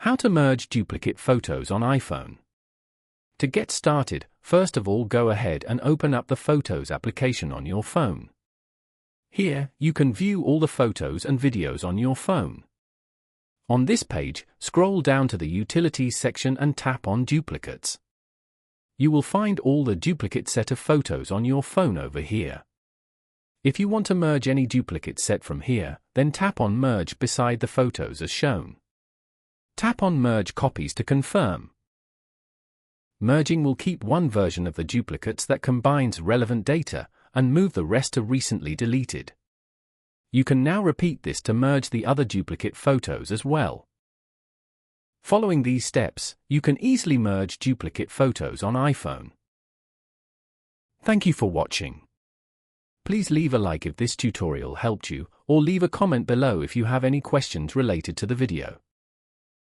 How to merge duplicate photos on iPhone. To get started, first of all go ahead and open up the Photos application on your phone. Here, you can view all the photos and videos on your phone. On this page, scroll down to the Utilities section and tap on Duplicates. You will find all the duplicate set of photos on your phone over here. If you want to merge any duplicate set from here, then tap on Merge beside the photos as shown. Tap on Merge Copies to confirm. Merging will keep one version of the duplicates that combines relevant data and move the rest to recently deleted. You can now repeat this to merge the other duplicate photos as well. Following these steps, you can easily merge duplicate photos on iPhone. Thank you for watching. Please leave a like if this tutorial helped you, or leave a comment below if you have any questions related to the video.